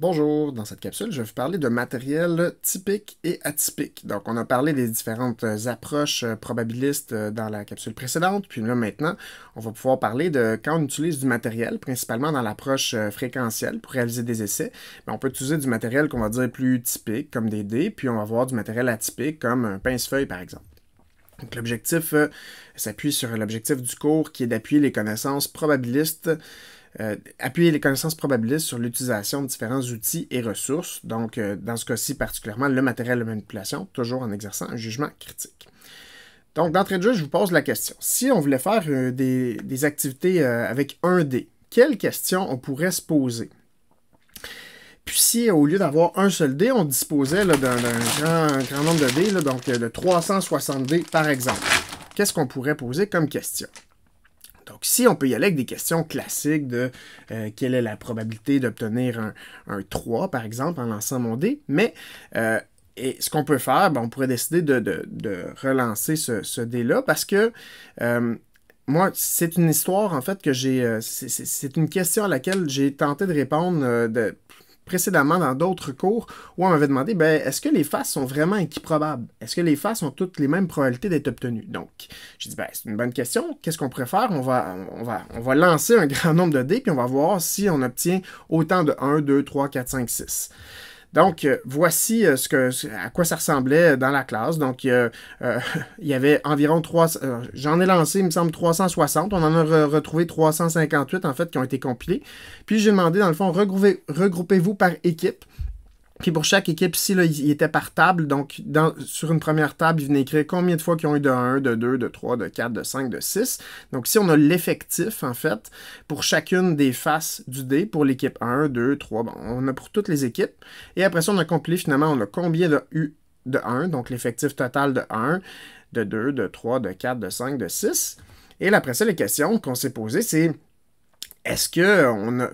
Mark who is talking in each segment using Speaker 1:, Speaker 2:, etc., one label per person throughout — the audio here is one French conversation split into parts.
Speaker 1: Bonjour, dans cette capsule, je vais vous parler de matériel typique et atypique. Donc, on a parlé des différentes approches probabilistes dans la capsule précédente, puis là maintenant, on va pouvoir parler de quand on utilise du matériel, principalement dans l'approche fréquentielle pour réaliser des essais. Bien, on peut utiliser du matériel qu'on va dire plus typique, comme des dés, puis on va avoir du matériel atypique, comme un pince-feuille par exemple. Donc, l'objectif s'appuie sur l'objectif du cours qui est d'appuyer les connaissances probabilistes sur l'utilisation de différents outils et ressources, donc dans ce cas-ci particulièrement le matériel de manipulation, toujours en exerçant un jugement critique. Donc d'entrée de jeu, je vous pose la question. Si on voulait faire des activités avec un dé, quelles questions on pourrait se poser? Puis si au lieu d'avoir un seul dé, on disposait d'un grand nombre de dés, donc de 360 dés par exemple, qu'est-ce qu'on pourrait poser comme question? Donc, si on peut y aller avec des questions classiques de quelle est la probabilité d'obtenir un 3, par exemple, en lançant mon dé, mais et ce qu'on peut faire, ben, on pourrait décider de relancer ce dé-là parce que moi, c'est une histoire, en fait, que j'ai... c'est une question à laquelle j'ai tenté de répondre précédemment dans d'autres cours où on m'avait demandé est-ce que les faces sont vraiment équiprobables? Est-ce que les faces ont toutes les mêmes probabilités d'être obtenues? Donc, j'ai dit c'est une bonne question. Qu'est-ce qu'on pourrait faire? On va lancer un grand nombre de dés puis on va voir si on obtient autant de 1, 2, 3, 4, 5, 6. Donc, voici à quoi ça ressemblait dans la classe. Donc, il y avait environ j'en ai lancé, il me semble, 360. On en a retrouvé 358, en fait, qui ont été compilés. Puis, j'ai demandé, dans le fond, regroupez-vous par équipe. Puis pour chaque équipe ici, là, il était par table. Donc, sur une première table, il venait écrire combien de fois qu'ils ont eu de 1, de 2, de 3, de 4, de 5, de 6. Donc, ici, on a l'effectif, en fait, pour chacune des faces du dé. Pour l'équipe 1, 2, 3, bon, on a pour toutes les équipes. Et après ça, on a compilé, finalement, on a combien de U de 1, donc l'effectif total de 1, de 2, de 3, de 4, de 5, de 6. Et après ça, les questions qu'on s'est posées, c'est est-ce qu'on a...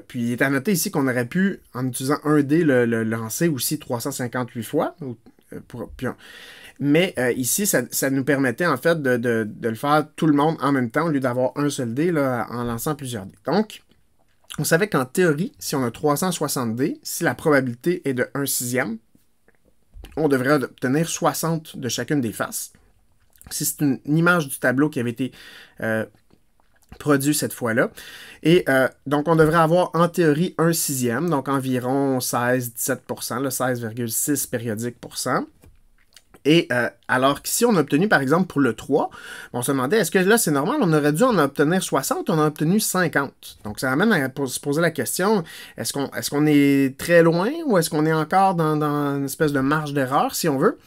Speaker 1: puis il est à noter ici qu'on aurait pu, en utilisant un dé, le lancer aussi 358 fois. Mais ici, ça nous permettait en fait de le faire tout le monde en même temps, au lieu d'avoir un seul dé là, en lançant plusieurs dés. Donc, on savait qu'en théorie, si on a 360 dés, si la probabilité est de 1 sixième, on devrait obtenir 60 de chacune des faces. Si c'est une image du tableau qui avait été produit cette fois-là. Et donc, on devrait avoir en théorie 1 sixième, donc environ 16-17%, 16,6 périodiques pour cent. Et alors qu'ici, on a obtenu, par exemple, pour le 3, on se demandait, est-ce que là, c'est normal? On aurait dû en obtenir 60, on en a obtenu 50. Donc, ça amène à se poser la question, est-ce qu'on est très loin ou est-ce qu'on est encore dans une espèce de marge d'erreur, si on veut?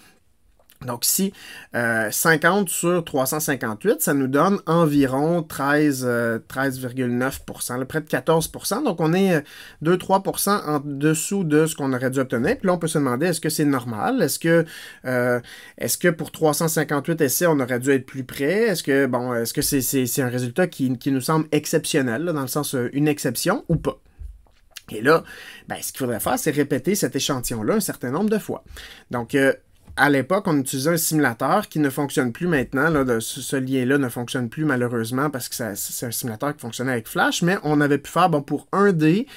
Speaker 1: Donc ici, 50 sur 358, ça nous donne environ 13,9%, près de 14%. Donc on est 2-3% en dessous de ce qu'on aurait dû obtenir. Puis là, on peut se demander, est-ce que c'est normal? Est-ce que pour 358 essais, on aurait dû être plus près? Est-ce que c'est un résultat qui nous semble exceptionnel, là, dans le sens une exception ou pas? Et là, ce qu'il faudrait faire, c'est répéter cet échantillon-là un certain nombre de fois. Donc, à l'époque, on utilisait un simulateur qui ne fonctionne plus maintenant. Là, ce lien-là ne fonctionne plus malheureusement parce que c'est un simulateur qui fonctionnait avec Flash, mais on avait pu faire, pour un dé,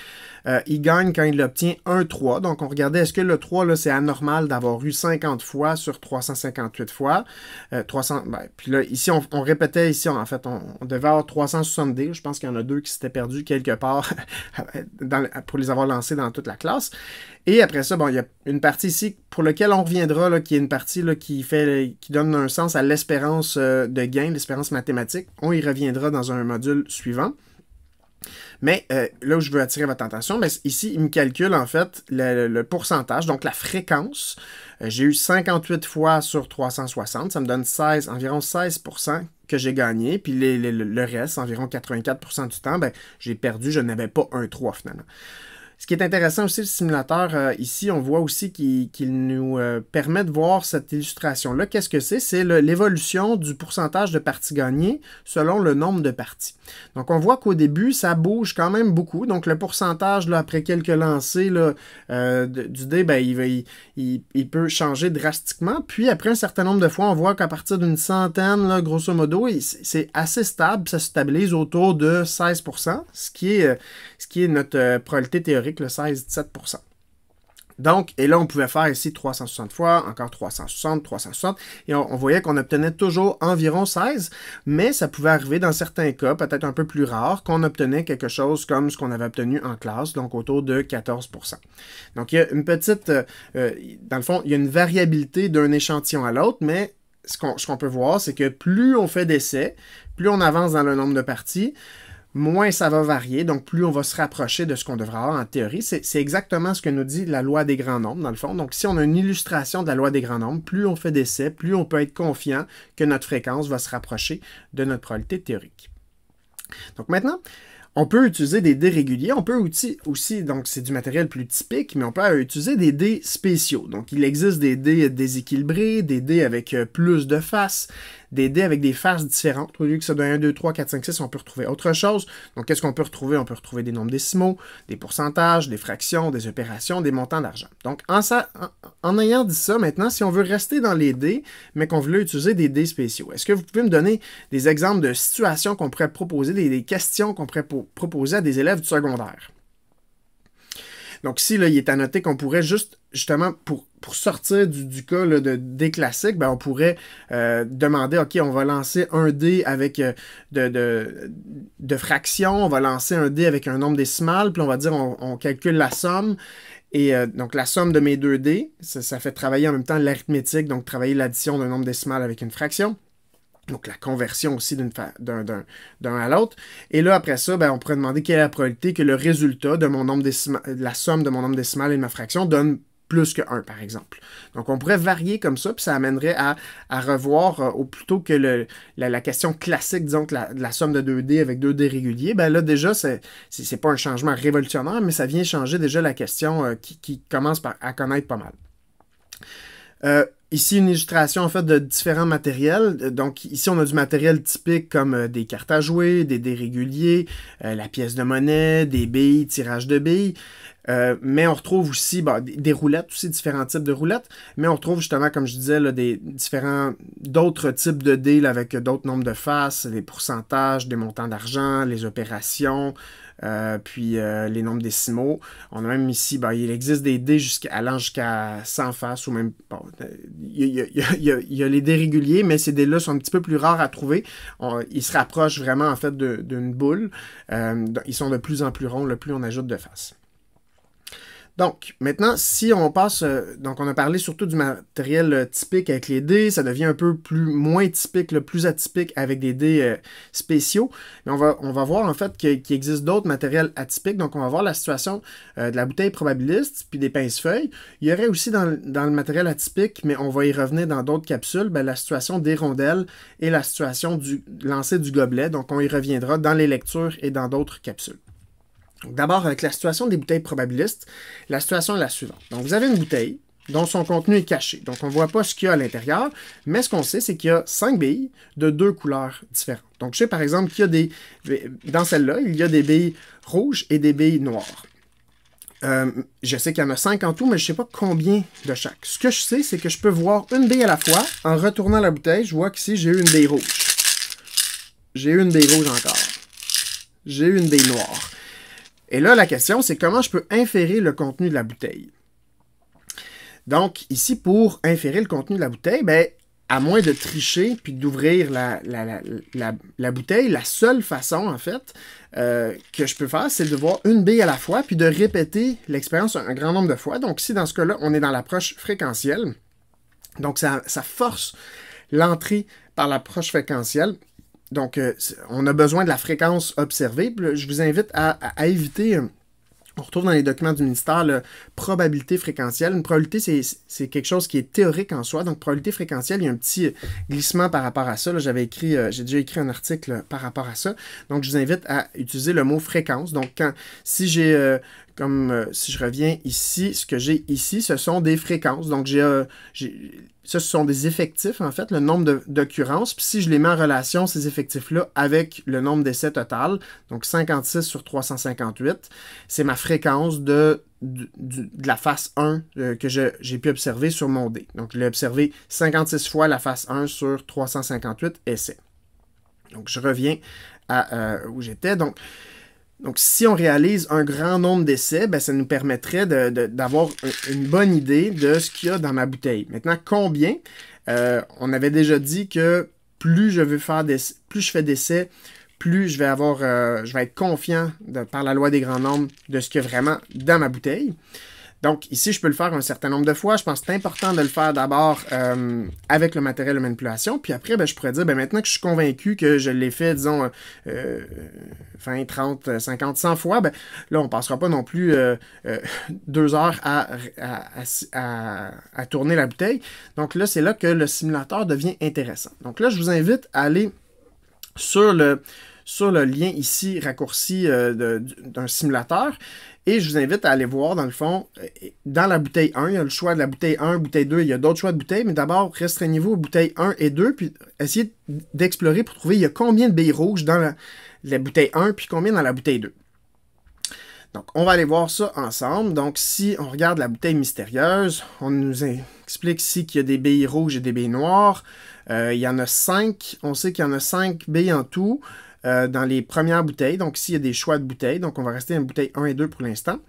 Speaker 1: il gagne quand il obtient un 3. Donc, on regardait, est-ce que le 3, là, c'est anormal d'avoir eu 50 fois sur 358 fois? Puis là, ici, on répétait, ici, en fait, on devait avoir 360 dés. Je pense qu'il y en a 2 qui s'étaient perdus quelque part pour les avoir lancés dans toute la classe. Et après ça, il y a une partie ici pour laquelle on reviendra, là, qui est une partie là, qui donne un sens à l'espérance de gain, l'espérance mathématique. On y reviendra dans un module suivant. Mais là où je veux attirer votre attention, ici, il me calcule en fait le pourcentage, donc la fréquence. J'ai eu 58 fois sur 360, ça me donne environ 16% que j'ai gagné. Puis le reste, environ 84% du temps, j'ai perdu, je n'avais pas un 3 finalement. Ce qui est intéressant aussi, le simulateur, ici, on voit aussi qu'il nous permet de voir cette illustration-là. Qu'est-ce que c'est? C'est l'évolution du pourcentage de parties gagnées selon le nombre de parties. Donc, on voit qu'au début, ça bouge quand même beaucoup. Donc, le pourcentage, là, après quelques lancers là, du dé, il peut changer drastiquement. Puis, après un certain nombre de fois, on voit qu'à partir d'une centaine, là, grosso modo, c'est assez stable. Ça se stabilise autour de 16%, ce qui est notre probabilité théorique historique, le 16-17%. Donc, et là, on pouvait faire ici 360 fois, encore 360, 360, et on voyait qu'on obtenait toujours environ 16, mais ça pouvait arriver dans certains cas, peut-être un peu plus rares, qu'on obtenait quelque chose comme ce qu'on avait obtenu en classe, donc autour de 14%. Donc, il y a une petite, dans le fond, il y a une variabilité d'un échantillon à l'autre, mais ce qu'on peut voir, c'est que plus on fait d'essais, plus on avance dans le nombre de parties, moins ça va varier, donc plus on va se rapprocher de ce qu'on devrait avoir en théorie. C'est exactement ce que nous dit la loi des grands nombres, dans le fond. Donc, si on a une illustration de la loi des grands nombres, plus on fait d'essais, plus on peut être confiant que notre fréquence va se rapprocher de notre probabilité théorique. Donc maintenant, on peut utiliser des dés réguliers, on peut aussi, donc c'est du matériel plus typique, mais on peut utiliser des dés spéciaux. Donc il existe des dés déséquilibrés, des dés avec plus de faces, des dés avec des faces différentes. Au lieu que ça donne 1, 2, 3, 4, 5, 6, on peut retrouver autre chose. Donc qu'est-ce qu'on peut retrouver? On peut retrouver des nombres décimaux, des pourcentages, des fractions, des opérations, des montants d'argent. Donc en ayant dit ça, maintenant, si on veut rester dans les dés, mais qu'on veut utiliser des dés spéciaux, est-ce que vous pouvez me donner des exemples de situations qu'on pourrait proposer, des questions qu'on pourrait proposer à des élèves du secondaire? Donc ici, là, il est à noter qu'on pourrait justement, pour sortir du cas là, de dés classiques, ben, on pourrait demander, OK, on va lancer un dé avec de fractions, on va lancer un dé avec un nombre décimal, puis on va dire, on calcule la somme, et donc la somme de mes deux dés, ça fait travailler en même temps l'arithmétique, donc travailler l'addition d'un nombre décimal avec une fraction. Donc, la conversion aussi d'un à l'autre. Et là, après ça, ben, on pourrait demander quelle est la probabilité que le résultat de mon nombre décimal, la somme de mon nombre décimal et de ma fraction donne plus que 1, par exemple. Donc, on pourrait varier comme ça, puis ça amènerait à revoir, plutôt que la question classique, disons que la somme de 2D avec 2D réguliers, ben là, déjà, c'est pas un changement révolutionnaire, mais ça vient changer déjà la question qui commence à connaître pas mal. Ici, une illustration en fait de différents matériels. Donc ici, on a du matériel typique comme des cartes à jouer, des dés réguliers, la pièce de monnaie, des billes, tirage de billes. Mais on retrouve aussi des roulettes, aussi différents types de roulettes. Mais on retrouve justement, comme je disais, là, d'autres types de dés là, avec d'autres nombres de faces, des pourcentages, des montants d'argent, les opérations, puis les nombres décimaux. On a même ici, il existe des dés allant jusqu'à 100 faces, ou même, il y a les dés réguliers, mais ces dés-là sont un petit peu plus rares à trouver. Ils se rapprochent vraiment, en fait, d'une boule. Ils sont de plus en plus ronds, le plus on ajoute de faces. Donc, maintenant, si on passe, donc on a parlé surtout du matériel typique avec les dés, ça devient un peu moins typique, plus atypique avec des dés spéciaux. Mais on va voir en fait qu'il existe d'autres matériels atypiques. Donc, on va voir la situation de la bouteille probabiliste, puis des pince-feuilles. Il y aurait aussi dans le matériel atypique, mais on va y revenir dans d'autres capsules, la situation des rondelles et la situation du lancer du gobelet. Donc, on y reviendra dans les lectures et dans d'autres capsules. D'abord, avec la situation des bouteilles probabilistes, la situation est la suivante. Donc, vous avez une bouteille dont son contenu est caché. Donc, on ne voit pas ce qu'il y a à l'intérieur, mais ce qu'on sait, c'est qu'il y a 5 billes de 2 couleurs différentes. Donc, je sais par exemple qu'il y a dans celle-là, il y a des billes rouges et des billes noires. Je sais qu'il y en a 5 en tout, mais je ne sais pas combien de chaque. Ce que je sais, c'est que je peux voir une bille à la fois. En retournant la bouteille, je vois qu'ici, j'ai eu une bille rouge. J'ai eu une bille rouge encore. J'ai eu une bille noire. Et là, la question, c'est comment je peux inférer le contenu de la bouteille. Donc, ici, pour inférer le contenu de la bouteille, à moins de tricher puis d'ouvrir la bouteille, la seule façon, en fait, que je peux faire, c'est de voir une bille à la fois puis de répéter l'expérience un grand nombre de fois. Donc, ici, dans ce cas-là, on est dans l'approche fréquentielle. Donc, ça force l'entrée par l'approche fréquentielle. Donc, on a besoin de la fréquence observée. Je vous invite à éviter, on retrouve dans les documents du ministère, la probabilité fréquentielle. Une probabilité, c'est quelque chose qui est théorique en soi. Donc, probabilité fréquentielle, il y a un petit glissement par rapport à ça. J'ai déjà écrit un article par rapport à ça. Donc, je vous invite à utiliser le mot fréquence. Donc, si je reviens ici, ce que j'ai ici, ce sont des fréquences. Donc, ça, ce sont des effectifs, en fait, le nombre d'occurrences. Puis si je les mets en relation, ces effectifs-là, avec le nombre d'essais total, donc 56 sur 358, c'est ma fréquence de la face 1 que j'ai pu observer sur mon dé. Donc, je l'ai observé 56 fois la face 1 sur 358 essais. Donc, je reviens à où j'étais. Donc, Donc, si on réalise un grand nombre d'essais, ben, ça nous permettrait d'avoir une bonne idée de ce qu'il y a dans ma bouteille. Maintenant, combien? On avait déjà dit que plus je fais d'essais, plus je vais être confiant par la loi des grands nombres de ce qu'il y a vraiment dans ma bouteille. Donc, ici, je peux le faire un certain nombre de fois. Je pense que c'est important de le faire d'abord avec le matériel de manipulation. Puis après, ben, je pourrais dire, ben, maintenant que je suis convaincu que je l'ai fait, disons, 20, 30, 50, 100 fois, ben, là, on ne passera pas non plus 2 heures à tourner la bouteille. Donc là, c'est là que le simulateur devient intéressant. Donc là, je vous invite à aller sur le lien ici raccourci d'un simulateur. Et je vous invite à aller voir, dans le fond, dans la bouteille 1, il y a le choix de la bouteille 1, bouteille 2, il y a d'autres choix de bouteilles, mais d'abord, restreignez-vous aux bouteilles 1 et 2, puis essayez d'explorer pour trouver il y a combien de billes rouges dans la bouteille 1, puis combien dans la bouteille 2. Donc, on va aller voir ça ensemble. Donc, si on regarde la bouteille mystérieuse, on nous explique ici qu'il y a des billes rouges et des billes noires. Il y en a 5. On sait qu'il y en a 5 billes en tout dans les premières bouteilles. Donc, ici, il y a des choix de bouteilles. Donc, on va rester dans bouteille 1 et 2 pour l'instant.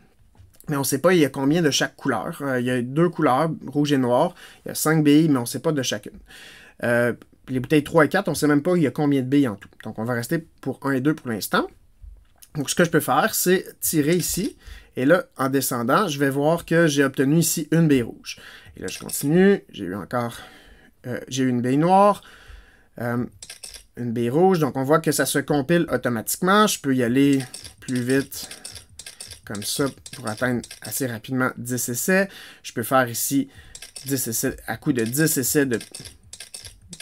Speaker 1: Mais on ne sait pas il y a combien de chaque couleur. Il y a 2 couleurs, rouge et noir. Il y a 5 billes, mais on ne sait pas de chacune. Les bouteilles 3 et 4, on ne sait même pas il y a combien de billes en tout. Donc, on va rester pour 1 et 2 pour l'instant. Donc, ce que je peux faire, c'est tirer ici. Et là, en descendant, je vais voir que j'ai obtenu ici une bille rouge. Et là, je continue. J'ai eu une bille noire. Une bille rouge. Donc, on voit que ça se compile automatiquement. Je peux y aller plus vite, comme ça, pour atteindre assez rapidement 10 essais. Je peux faire ici 10 essais, à coup de 10 essais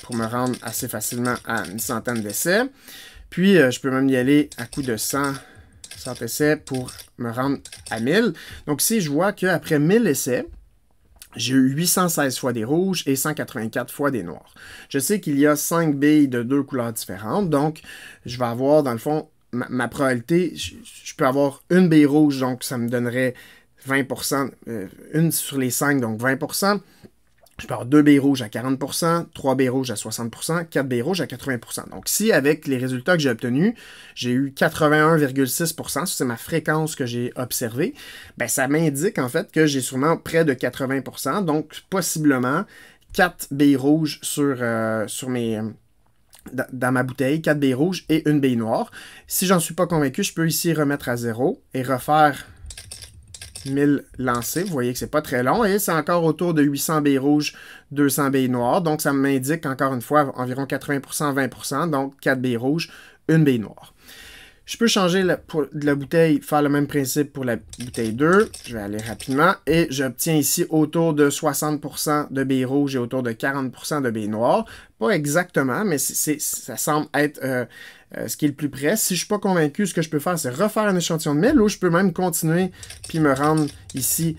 Speaker 1: pour me rendre assez facilement à une centaine d'essais. Puis, je peux même y aller à coup de 100 essais pour me rendre à 1000. Donc, ici, je vois qu'après 1000 essais, j'ai eu 816 fois des rouges et 184 fois des noirs. Je sais qu'il y a 5 billes de 2 couleurs différentes, donc je vais avoir, dans le fond, ma probabilité, je peux avoir une bille rouge, donc ça me donnerait 20%, une sur les 5, donc 20%. Je peux avoir 2 billes rouges à 40%, 3 billes rouges à 60%, 4 billes rouges à 80%. Donc si, avec les résultats que j'ai obtenus, j'ai eu 81,6%, c'est ma fréquence que j'ai observée, ben ça m'indique en fait que j'ai sûrement près de 80%, donc possiblement 4 billes rouges dans ma bouteille, 4 billes rouges et une bille noire. Si j'en suis pas convaincu, je peux ici remettre à 0 et refaire 1000 lancés. Vous voyez que c'est pas très long et c'est encore autour de 800 billes rouges, 200 billes noires. Donc, ça m'indique encore une fois environ 80%, 20%. Donc, 4 billes rouges, une bille noire. Je peux changer de la bouteille, faire le même principe pour la bouteille 2. Je vais aller rapidement et j'obtiens ici autour de 60% de billes rouges et autour de 40% de billes noires. Pas exactement, mais ça semble être ce qui est le plus près. Si je ne suis pas convaincu, ce que je peux faire, c'est refaire un échantillon de 1000 ou je peux même continuer puis me rendre ici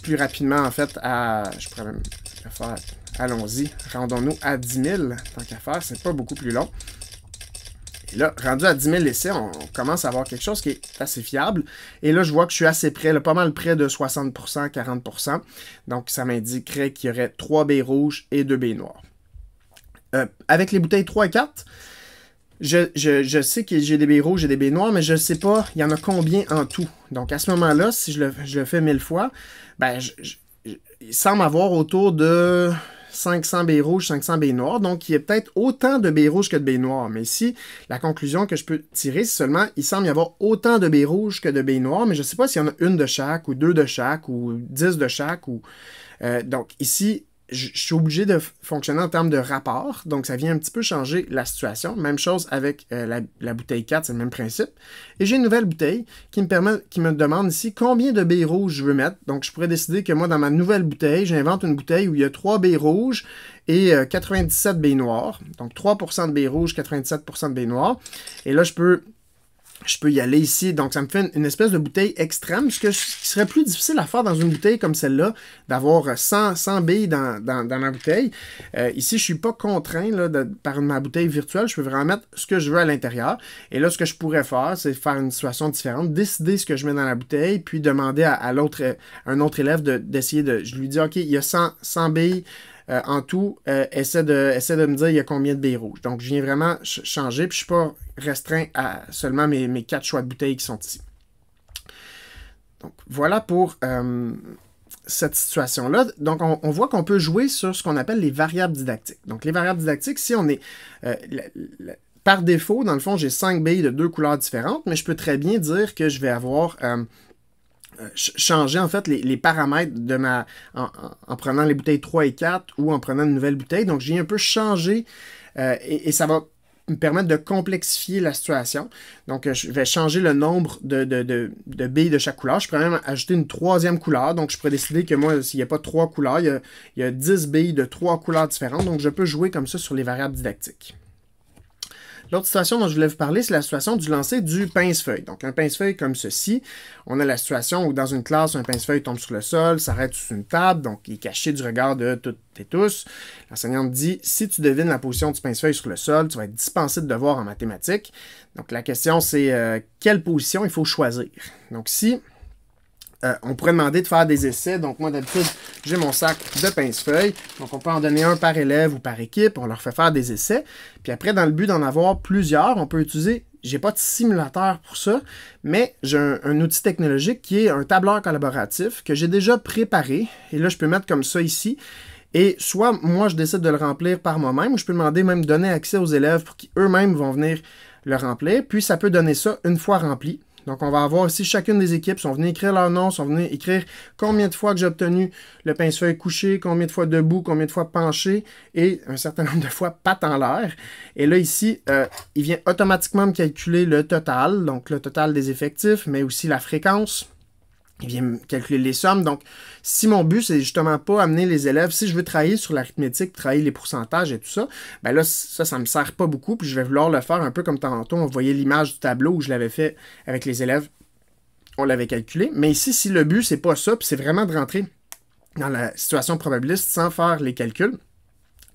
Speaker 1: plus rapidement, en fait, je pourrais même le faire. Allons-y, rendons-nous à 10 000, tant qu'à faire, c'est pas beaucoup plus long. Et là, rendu à 10 000 essais, on commence à avoir quelque chose qui est assez fiable. Et là, je vois que je suis assez près, là, pas mal près de 60%, 40%. Donc, ça m'indiquerait qu'il y aurait 3 billes rouges et 2 billes noires. Avec les bouteilles 3 et 4, je sais que j'ai des billes rouges et des billes noires, mais je ne sais pas, il y en a combien en tout. Donc, à ce moment-là, si je le fais 1000 fois, ben, il semble avoir autour de 500 billes rouges, 500 billes noires. Donc, il y a peut-être autant de billes rouges que de billes noires. Mais ici, la conclusion que je peux tirer, c'est seulement, il semble y avoir autant de billes rouges que de billes noires, mais je ne sais pas s'il y en a une de chaque, ou 2 de chaque, ou 10 de chaque. Donc, ici, je suis obligé de fonctionner en termes de rapport, donc ça vient un petit peu changer la situation. Même chose avec la bouteille 4, c'est le même principe. Et j'ai une nouvelle bouteille qui me demande ici combien de billes rouges je veux mettre. Donc je pourrais décider que moi, dans ma nouvelle bouteille, j'invente une bouteille où il y a 3 billes rouges et 97 billes noires. Donc 3% de billes rouges, 97% de billes noires. Et là, je peux y aller ici. Donc, ça me fait une espèce de bouteille extrême, ce qui serait plus difficile à faire dans une bouteille comme celle-là, d'avoir 100 billes dans ma bouteille. Ici, je ne suis pas contraint là, par ma bouteille virtuelle. Je peux vraiment mettre ce que je veux à l'intérieur. Et là, ce que je pourrais faire, c'est faire une situation différente, décider ce que je mets dans la bouteille, puis demander à un autre élève d'essayer de... Je lui dis, OK, il y a 100 billes en tout, essaie de me dire il y a combien de billes rouges. Donc, je viens vraiment changer, puis je ne suis pas restreint à seulement mes 4 choix de bouteilles qui sont ici. Donc, voilà pour cette situation-là. Donc, on voit qu'on peut jouer sur ce qu'on appelle les variables didactiques. Donc, les variables didactiques, si on est... par défaut, dans le fond, j'ai 5 billes de 2 couleurs différentes, mais je peux très bien dire que je vais avoir... changer en fait les paramètres de en prenant les bouteilles 3 et 4 ou en prenant une nouvelle bouteille. Donc, j'ai un peu changé et ça va me permettre de complexifier la situation. Donc, je vais changer le nombre de billes de chaque couleur. Je pourrais même ajouter une 3e couleur. Donc, je pourrais décider que moi, s'il n'y a pas 3 couleurs, il y a 10 billes de 3 couleurs différentes. Donc, je peux jouer comme ça sur les variables didactiques. L'autre situation dont je voulais vous parler, c'est la situation du lancer du pince-feuille. Donc, un pince-feuille comme ceci, on a la situation où dans une classe, un pince-feuille tombe sur le sol, s'arrête sur une table, donc il est caché du regard de toutes et tous. L'enseignante dit, si tu devines la position du pince-feuille sur le sol, tu vas être dispensé de devoir en mathématiques. Donc, la question, c'est quelle position il faut choisir. Donc, si... on pourrait demander de faire des essais. Donc, moi, d'habitude, j'ai mon sac de pince-feuilles. Donc, on peut en donner un par élève ou par équipe. On leur fait faire des essais. Puis après, dans le but d'en avoir plusieurs, on peut utiliser... J'ai pas de simulateur pour ça, mais j'ai un outil technologique qui est un tableur collaboratif que j'ai déjà préparé. Et là, je peux mettre comme ça ici. Et soit moi, je décide de le remplir par moi-même, ou je peux demander même de donner accès aux élèves pour qu'eux-mêmes vont venir le remplir. Puis, ça peut donner ça une fois rempli. Donc, on va avoir ici chacune des équipes sont venues écrire leur nom, sont venues écrire combien de fois que j'ai obtenu le pince-feuille couché, combien de fois debout, combien de fois penché et un certain nombre de fois patte en l'air. Et là, ici, il vient automatiquement me calculer le total, donc le total des effectifs, mais aussi la fréquence. Il vient me calculer les sommes. Donc, si mon but, c'est justement pas amener les élèves, si je veux travailler sur l'arithmétique, travailler les pourcentages et tout ça, ben là, ça me sert pas beaucoup, puis je vais vouloir le faire un peu comme tantôt, on voyait l'image du tableau où je l'avais fait avec les élèves, on l'avait calculé. Mais ici, si le but, c'est pas ça, puis c'est vraiment de rentrer dans la situation probabiliste sans faire les calculs,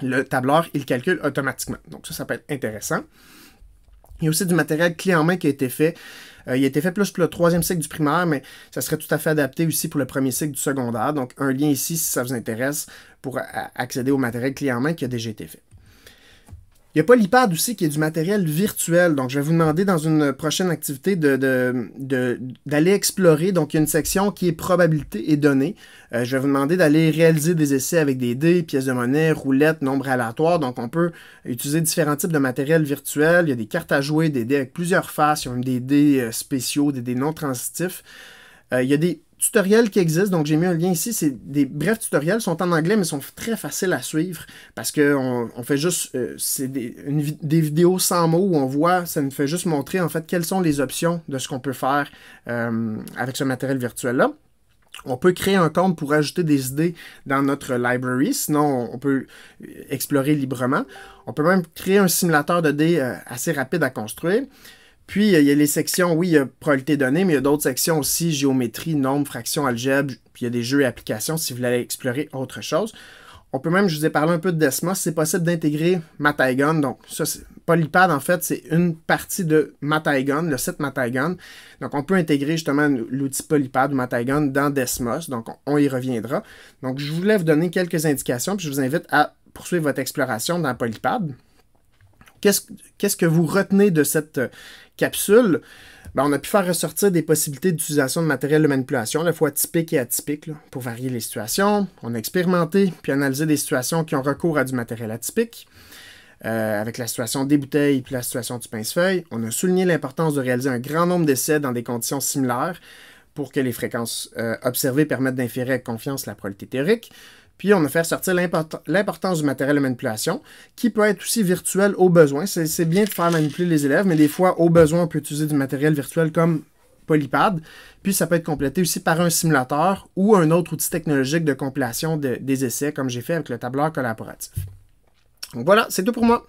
Speaker 1: le tableur, il calcule automatiquement. Donc ça peut être intéressant. Il y a aussi du matériel clé en main qui a été fait. Il a été fait plus pour le 3e cycle du primaire, mais ça serait tout à fait adapté aussi pour le 1er cycle du secondaire. Donc, un lien ici, si ça vous intéresse, pour accéder au matériel clé en main qui a déjà été fait. Il y a Polypad aussi qui est du matériel virtuel. Donc, je vais vous demander dans une prochaine activité d'aller explorer. Donc, il y a une section qui est probabilité et données. Je vais vous demander d'aller réaliser des essais avec des dés, pièces de monnaie, roulettes, nombres aléatoires. Donc, on peut utiliser différents types de matériel virtuel. Il y a des cartes à jouer, des dés avec plusieurs faces. Il y a même des dés spéciaux, des dés non transitifs. Il y a des tutoriels qui existent, donc j'ai mis un lien ici, c'est des brefs tutoriels, sont en anglais, mais sont très faciles à suivre, parce qu'on fait juste, c'est des vidéos sans mots où on voit, ça nous fait juste montrer en fait quelles sont les options de ce qu'on peut faire avec ce matériel virtuel-là. On peut créer un compte pour ajouter des idées dans notre library, sinon on peut explorer librement. On peut même créer un simulateur de dés assez rapide à construire. Puis, il y a les sections, oui, il y a probabilité donnée, mais il y a d'autres sections aussi, géométrie, nombres, fractions, algèbre, puis il y a des jeux et applications si vous voulez aller explorer autre chose. On peut même, je vous ai parlé un peu de Desmos, c'est possible d'intégrer Matigon. Donc, ça, Polypad, en fait, c'est une partie de Matigon, le site Matigon. Donc, on peut intégrer justement l'outil Polypad ou Matigon dans Desmos. Donc, on y reviendra. Donc, je voulais vous donner quelques indications, puis je vous invite à poursuivre votre exploration dans Polypad. Qu'est-ce que vous retenez de cette capsule? Ben, on a pu faire ressortir des possibilités d'utilisation de matériel de manipulation, à la fois typique et atypique, là, pour varier les situations. On a expérimenté puis analysé des situations qui ont recours à du matériel atypique, avec la situation des bouteilles puis la situation du pince-feuille. On a souligné l'importance de réaliser un grand nombre d'essais dans des conditions similaires pour que les fréquences observées permettent d'inférer avec confiance la probabilité théorique. Puis, on a fait ressortir l'importance du matériel de manipulation, qui peut être aussi virtuel au besoin. C'est bien de faire manipuler les élèves, mais des fois, au besoin, on peut utiliser du matériel virtuel comme Polypad. Puis, ça peut être complété aussi par un simulateur ou un autre outil technologique de compilation des essais, comme j'ai fait avec le tableur collaboratif. Donc voilà, c'est tout pour moi.